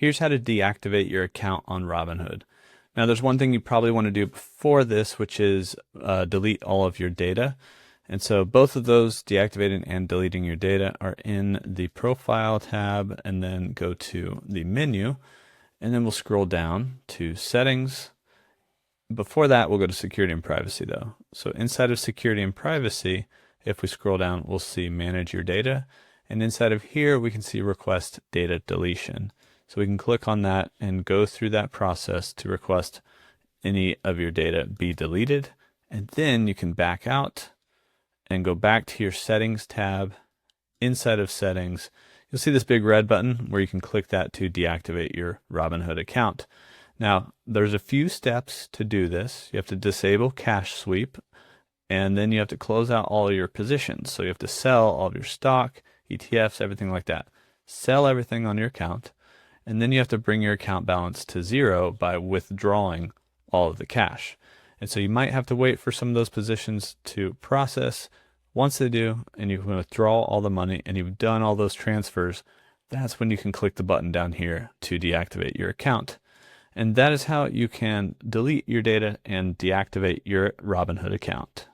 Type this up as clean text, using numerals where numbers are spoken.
Here's how to deactivate your account on Robinhood. Now there's one thing you probably want to do before this, which is delete all of your data. And so both of those, deactivating and deleting your data, are in the Profile tab, and then go to the menu, and then we'll scroll down to Settings. Before that, we'll go to Security and Privacy though. So inside of Security and Privacy, if we scroll down, we'll see Manage Your Data. And inside of here, we can see Request Data Deletion. So we can click on that and go through that process to request any of your data be deleted. And then you can back out and go back to your Settings tab. Inside of Settings, you'll see this big red button where you can click that to deactivate your Robinhood account. Now, there's a few steps to do this. You have to disable cash sweep, and then you have to close out all your positions. So you have to sell all of your stock, ETFs, everything like that. Sell everything on your account, and then you have to bring your account balance to zero by withdrawing all of the cash. And so you might have to wait for some of those positions to process. Once they do, and you can withdraw all the money, and you've done all those transfers, that's when you can click the button down here to deactivate your account. And that is how you can delete your data and deactivate your Robinhood account.